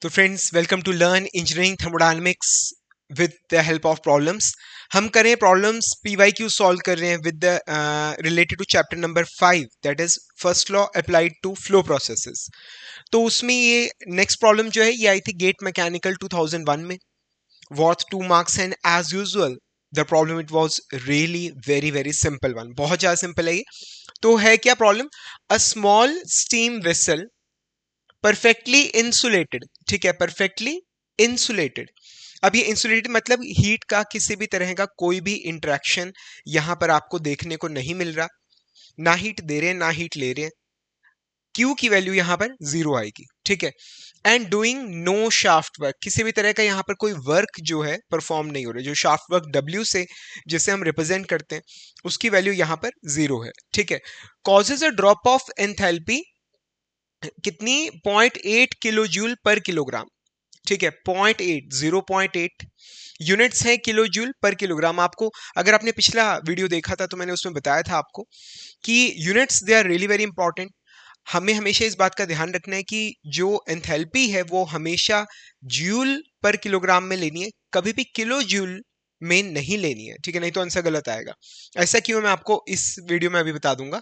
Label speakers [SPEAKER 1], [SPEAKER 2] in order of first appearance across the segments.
[SPEAKER 1] तो friends, welcome to learn engineering thermodynamics with the help of problems. हम कर रहे हैं प्रॉब्लम्स पीवाईक्यू सॉल्व कर रहे हैं with the related to chapter number 5, that is first law applied to flow processes. तो उसमें ये नेक्स्ट प्रॉब्लम जो है ये आई थी गेट मैकेनिकल 2001 में, worth 2 marks, and as usual the problem it was really very very simple one, बहुत ज्यादा सिंपल है ये। तो है क्या problem? A small steam vessel perfectly insulated, ठीक है, परफेक्टली इंसुलेटेड। अब ये इंसुलेटेड मतलब हीट का किसी भी तरह का कोई भी इंटरेक्शन यहां पर आपको देखने को नहीं मिल रहा, ना हीट दे रहे हैं ना हीट ले रहे हैं। Q की वैल्यू यहां पर जीरो आएगी, ठीक है। And doing no shaft work, किसी भी तरह का यहां पर कोई वर्क जो है परफॉर्म नहीं हो रहा है। जो शाफ्ट वर्क W से जिसे हम रिप्रेजेंट करते हैं उसकी वैल्यू यहां पर जीरो है, ठीक है। Causes a drop of enthalpy कितनी? 0.8 किलो जूल पर किलोग्राम, ठीक है। 0.8, 0.8 यूनिट्स है किलो जूल पर किलोग्राम। आपको अगर आपने पिछला वीडियो देखा था तो मैंने उसमें बताया था आपको कि units they are really very important. हमें हमेशा इस बात का ध्यान रखना है कि जो एंथैल्पी है वो हमेशा जूल पर किलोग्राम में लेनी है, कभी भी किलो जूल में नहीं लेनी है, ठीक है, नहीं तो आंसर गलत आएगा। ऐसा क्यों, मैं आपको इस वीडियो में अभी बता दूंगा।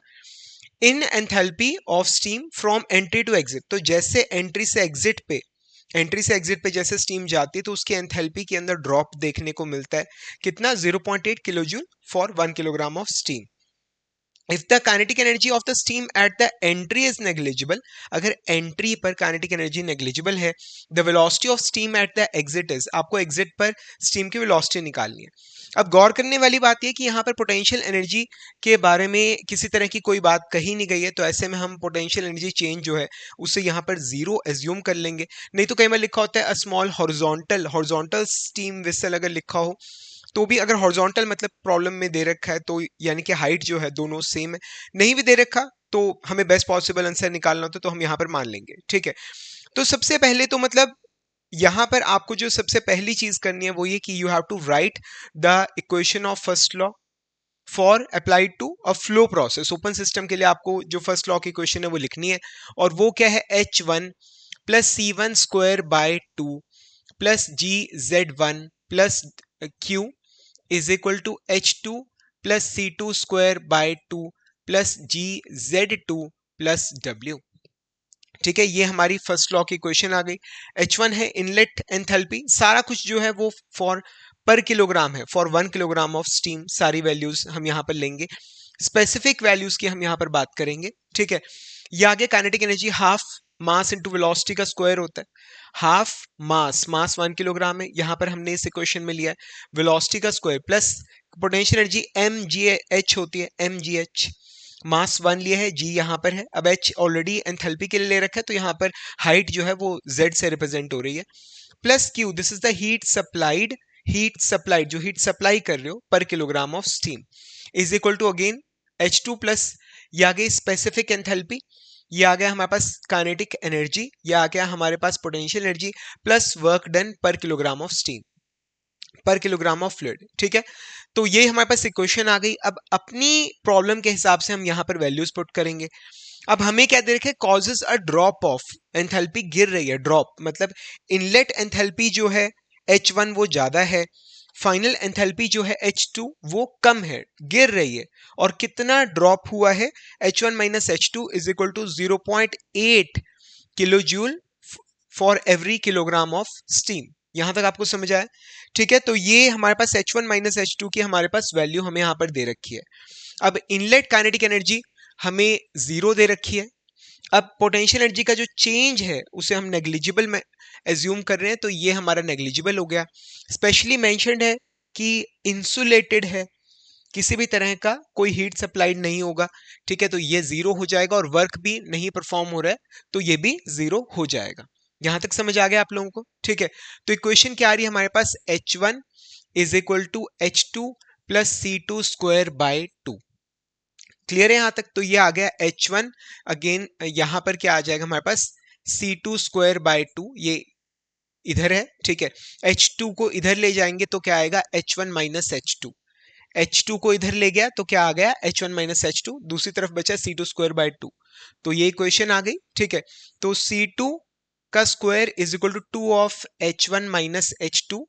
[SPEAKER 1] In enthalpy of steam from entry to exit, तो जैसे एंट्री से एग्जिट पे जैसे स्टीम जाती है तो उसकी एंथैल्पी के अंदर ड्रॉप देखने को मिलता है। कितना? 0.8 kilo joule for 1 kilogram of steam. If the kinetic energy of the steam at the entry is negligible, अगर एंट्री पर काइनेटिक एनर्जी नेग्लिजिबल है, the velocity of steam at the exit is, आपको exit पर steam की velocity निकालनी है। अब गौर करने वाली बात यह कि यहाँ पर पोटेंशियल एनर्जी के बारे में किसी तरह की कोई बात कही नहीं गई है, तो ऐसे में हम पोटेंशियल एनर्जी चेंज जो है उसे यहाँ पर जीरो एज्यूम कर लेंगे। नहीं तो कई बार लिखा होता है a small horizontal steam vessel, अगर लिखा हो तो भी, अगर हॉरिजॉन्टल मतलब प्रॉब्लम में दे रखा है तो यानी कि हाइट जो है दोनों सेम है। नहीं भी दे रखा तो हमें बेस्ट पॉसिबल आंसर निकालना होता है तो हम यहाँ पर मान लेंगे, ठीक है। तो सबसे पहले तो मतलब यहां पर आपको जो सबसे पहली चीज करनी है वो ये कि you have to write the equation of first law for applied to a flow process. Open system के लिए आपको जो फर्स्ट लॉ की इक्वेशन है वो लिखनी है, और वो क्या है? H1 plus C one square by two plus G Z one plus Q is equal to H2 plus C2 square by two plus G Z two plus W, ठीक है। ये हमारी फर्स्ट लॉ की इक्वेशन आ गई। H1 है inlet enthalpy, सारा कुछ जो है वो फॉर पर किलोग्राम है, फॉर 1 किलोग्राम ऑफ स्टीम सारी वैल्यूज हम यहाँ पर लेंगे। स्पेसिफिक वैल्यूज की हम यहाँ पर बात करेंगे, ठीक है। ये आगे kinetic energy half mass into velocity का स्क्वायर होता है। हाफ मास 1 किलोग्राम है, यहाँ पर हमने इस इक्वेशन में लिया है वेलोसिटी का square plus potential energy M G H होती है, एम जी एच। मास 1 लिया है, जी यहाँ पर है, अब एच ऑलरेडी एंथैल्पी के लिए ले रखा है तो यहाँ पर हाइट जो है वो जेड से रिप्रेजेंट हो रही है, plus Q, this is the heat supplied जो हीट सप्लाई कर रहे हो पर kilogram of steam, is equal to again H2 plus, ये आ गई स्पेसिफिक एंथैल्पी, ये आ गया हमारे पास काइनेटिक एनर्जी, ये आ गया हमारे पास potential energy plus work done per kilogram of steam, per kilogram of fluid, ठीक है। तो ये हमारे पास इक्वेशन आ गई। अब अपनी प्रॉब्लम के हिसाब से हम यहां पर वैल्यूज पुट करेंगे। अब हमें क्या दे रखे? Causes a drop of enthalpy, गिर रही है, ड्रॉप मतलब इनलेट एंथैल्पी जो है H1 वो ज्यादा है, फाइनल एंथैल्पी जो है H2 वो कम है, गिर रही है। और कितना ड्रॉप हुआ है? H1 minus H2 is equal to 0.8 kilo joule for every kilogram of steam. यहां तक आपको समझ आया? ठीक है, तो ये हमारे पास H1 माइनस H2 की हमारे पास वैल्यू हमें यहां पर दे रखी है। अब इनलेट काइनेटिक एनर्जी हमें जीरो दे रखी है। अब पोटेंशियल एनर्जी का जो चेंज है उसे हम नेग्लिजिबल में एज्यूम कर रहे हैं, तो ये हमारा नेग्लिजिबल हो गया। स्पेशली मेंशन्ड है कि इंसुलेटेड है, किसी भी तरह का कोई हीट सप्लाइड नहीं होगा, ठीक है, तो ये जीरो हो जाएगा, और वर्क भी नहीं परफॉर्म हो रहा है तो ये भी जीरो हो जाएगा। यहां तक समझ आ गया आप लोगों को? ठीक है, तो इक्वेशन क्या आ रही है हमारे पास? H1 is equal to H2 plus C2 square by two. Clear है यहां तक? तो ये आ गया H1, अगेन यहां पर क्या आ जाएगा हमारे पास? C2 स्क्वायर बाय टू, ये इधर है, ठीक है। H2 को इधर ले जाएंगे तो क्या आएगा? H1 minus H2। H2 को इधर ले गया तो क्या आ गया? H1 माइनस H2, दूसरी तरफ बचा C2 स्क्वायर बाय टू। तो ये इक्वेशन आ गई, ठीक है। तो C2 का square is equal to 2 of h1 minus h2,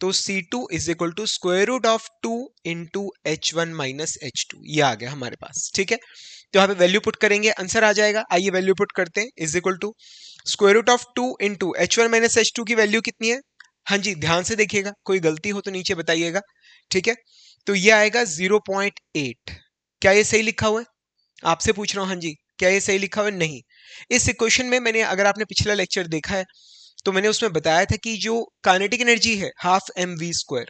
[SPEAKER 1] तो C2 is equal to square root of 2 into h1 minus h2, ये आ गया हमारे पास। ठीक है, तो यहाँ पे वैल्यू पुट करेंगे, आंसर आ जाएगा। आइए वैल्यू पुट करते हैं, is equal to square root of 2 into h1 minus h2 की वैल्यू कितनी है? हाँ जी, ध्यान से देखिएगा, कोई गलती हो तो नीचे बताइएगा। ठीक है, तो ये आएगा 0.8। क्या ये सही लिखा हुआ है? आपसे पूछ रहा हूं, हाँ जी, क्या ये सही लिखा हुआ है? नहीं। इस इक्वेशन में मैंने, अगर आपने पिछला लेक्चर देखा है तो मैंने उसमें बताया था कि जो काइनेटिक एनर्जी है हाफ एम वी स्क्वायर,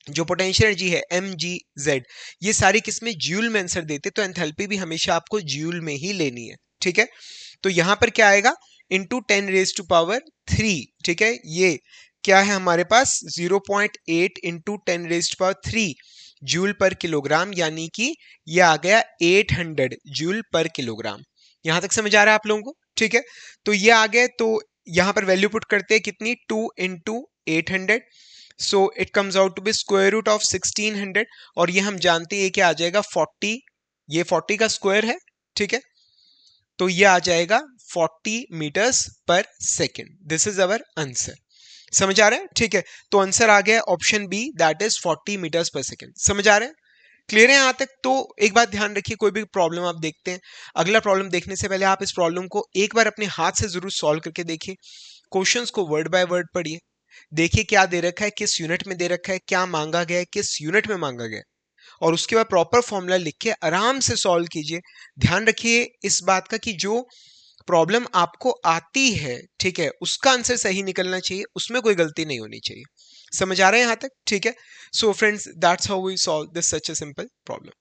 [SPEAKER 1] जो पोटेंशियल एनर्जी है एम जी जेड, ये सारी किसमें? जूल में आंसर देते, तो एंथैल्पी भी हमेशा आपको जूल में ही लेनी है। ठीक है, तो यहां पर क्या आएगा? Into 10 raise to power 3। ठीक है, ये क्या है हमारे पास? 0.8 into 10 raise to power 3 joule पर किलोग्राम, यानी कि ये आ गया 800 जूल पर किलोग्राम। यहां तक समझ आ रहा है आप लोगों को? ठीक है, तो ये आ गए, तो यहां पर वैल्यू पुट करते हैं कितनी? 2 into 800, so it comes out to be square root of 1600, और ये हम जानते हैं क्या आ जाएगा? 40, ये 40 का स्क्वायर है। ठीक है, तो ये आ जाएगा 40 मीटर्स पर second. This is our answer. समझ आ रहा है? ठीक है, तो आंसर आ गया option B, that is 40 meters पर सेकेंड। समझ आ रहा है? क्लियर है यहां तक? तो एक बात ध्यान रखिए, कोई भी प्रॉब्लम आप देखते हैं, अगला प्रॉब्लम देखने से पहले आप इस प्रॉब्लम को एक बार अपने हाथ से जरूर सॉल्व करके देखिए। क्वेश्चंस को वर्ड बाय वर्ड पढ़िए, देखिए क्या दे रखा है, किस यूनिट में दे रखा है, क्या मांगा गया है, किस यूनिट में मांगा गया है, और उसके बाद प्रॉपर फॉर्मूला लिख के आराम से सॉल्व कीजिए। ध्यान रखिए इस बात का कि जो प्रॉब्लम आपको आती है, ठीक है, उसका आंसर सही निकलना चाहिए, उसमें कोई गलती नहीं होनी चाहिए। समझ आ रहा है यहां तक? ठीक है, so friends, that's how we solve this such a simple problem.